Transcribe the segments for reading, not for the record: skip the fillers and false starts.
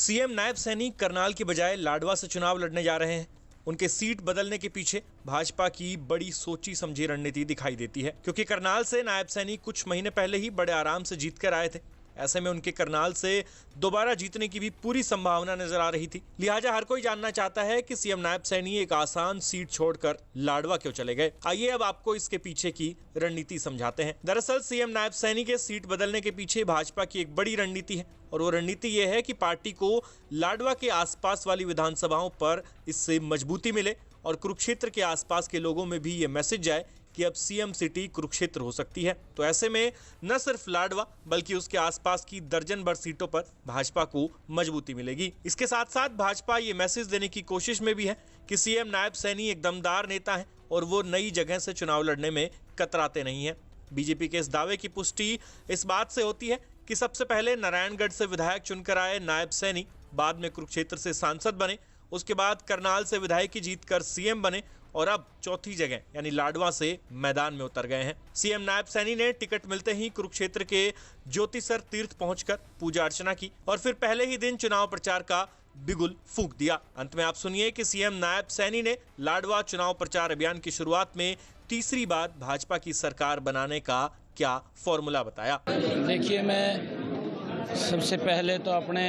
CM Nayab Saini Karnal की बजाय लाडवा से चुनाव लड़ने जा रहे हैं। उनके सीट बदलने के पीछे भाजपा की बड़ी सोची समझी रणनीति दिखाई देती है, क्योंकि करनाल से नायब सैनी कुछ महीने पहले ही बड़े आराम से जीत कर आए थे। ऐसे में उनके करनाल से दोबारा जीतने की भी पूरी संभावना नजर आ रही थी। लिहाजा हर कोई जानना चाहता है कि सीएम नायब सैनी एक आसान सीट छोड़कर लाडवा क्यों चले गए। आइए अब आपको इसके पीछे की रणनीति समझाते हैं। दरअसल सीएम नायब सैनी के सीट बदलने के पीछे भाजपा की एक बड़ी रणनीति है, और वो रणनीति ये है कि पार्टी को लाडवा के आसपास वाली विधानसभाओं पर इससे मजबूती मिले और कुरुक्षेत्र के आसपास के लोगों में भी ये मैसेज जाए कि अब सीएम सिटी कुरुक्षेत्र हो सकती है। तो ऐसे में न सिर्फ लाडवा बल्कि उसके आसपास की दर्जन भर सीटों पर भाजपा को मजबूती मिलेगी। इसके साथ साथ भाजपा ये मैसेज देने की कोशिश में भी है कि सीएम नायब सैनी एक दमदार नेता है और वो नई जगह से चुनाव लड़ने में कतराते नहीं है। बीजेपी के इस दावे की पुष्टि इस बात से होती है कि सबसे पहले नारायणगढ़ से विधायक चुनकर आए नायब सैनी बाद में कुरुक्षेत्र से सांसद बने, उसके बाद करनाल से विधायकी जीतकर सीएम बने और अब चौथी जगह यानी लाडवा से मैदान में उतर गए हैं। सीएम नायब सैनी ने टिकट मिलते ही कुरुक्षेत्र के ज्योतिसर तीर्थ पहुंचकर पूजा अर्चना की और फिर पहले ही दिन चुनाव प्रचार का बिगुल फूंक दिया। अंत में आप सुनिए कि सीएम नायब सैनी ने लाडवा चुनाव प्रचार अभियान की शुरुआत में तीसरी बार भाजपा की सरकार बनाने का क्या फॉर्मूला बताया। देखिए, मैं सबसे पहले तो अपने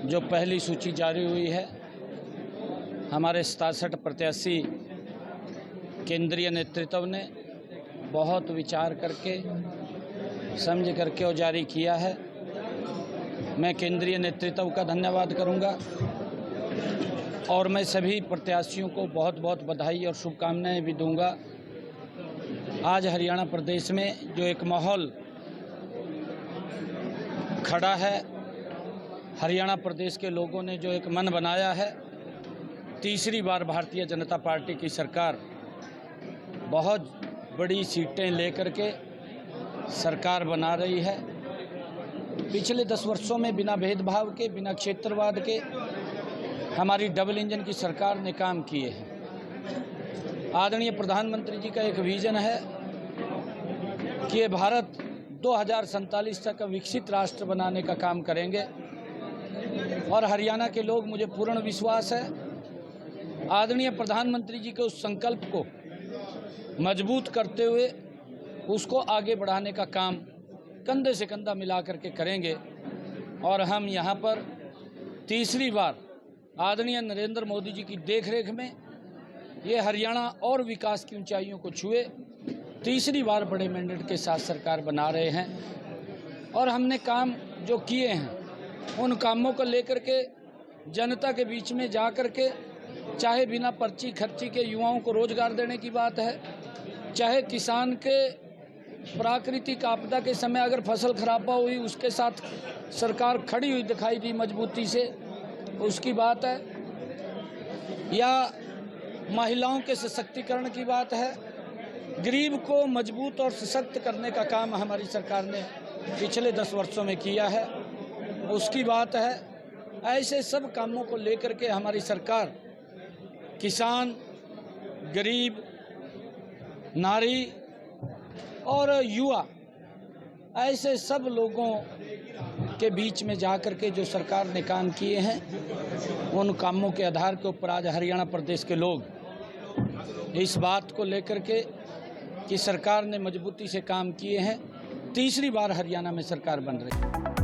जो पहली सूची जारी हुई है, हमारे 67 प्रत्याशी केंद्रीय नेतृत्व ने बहुत विचार करके समझ करके वो जारी किया है। मैं केंद्रीय नेतृत्व का धन्यवाद करूंगा और मैं सभी प्रत्याशियों को बहुत बहुत बधाई और शुभकामनाएं भी दूंगा। आज हरियाणा प्रदेश में जो एक माहौल खड़ा है, हरियाणा प्रदेश के लोगों ने जो एक मन बनाया है, तीसरी बार भारतीय जनता पार्टी की सरकार बहुत बड़ी सीटें लेकर के सरकार बना रही है। पिछले 10 वर्षों में बिना भेदभाव के, बिना क्षेत्रवाद के हमारी डबल इंजन की सरकार ने काम किए हैं। आदरणीय प्रधानमंत्री जी का एक विजन है कि ये भारत 2047 तक विकसित राष्ट्र बनाने का काम करेंगे और हरियाणा के लोग, मुझे पूर्ण विश्वास है, आदरणीय प्रधानमंत्री जी के उस संकल्प को मजबूत करते हुए उसको आगे बढ़ाने का काम कंधे से कंधा मिला करके करेंगे और हम यहाँ पर तीसरी बार आदरणीय नरेंद्र मोदी जी की देखरेख में ये हरियाणा और विकास की ऊंचाइयों को छुए तीसरी बार बड़े मैंडेट के साथ सरकार बना रहे हैं। और हमने काम जो किए हैं उन कामों को लेकर के जनता के बीच में जा कर के, चाहे बिना पर्ची खर्ची के युवाओं को रोजगार देने की बात है, चाहे किसान के प्राकृतिक आपदा के समय अगर फसल खराबा हुई उसके साथ सरकार खड़ी हुई दिखाई दी मजबूती से, उसकी बात है, या महिलाओं के सशक्तिकरण की बात है, गरीब को मजबूत और सशक्त करने का काम हमारी सरकार ने पिछले 10 वर्षों में किया है, उसकी बात है। ऐसे सब कामों को लेकर के हमारी सरकार किसान, गरीब, नारी और युवा, ऐसे सब लोगों के बीच में जा कर के जो सरकार ने काम किए हैं, उन कामों के आधार के ऊपर आज हरियाणा प्रदेश के लोग इस बात को लेकर के कि सरकार ने मजबूती से काम किए हैं, तीसरी बार हरियाणा में सरकार बन रही है।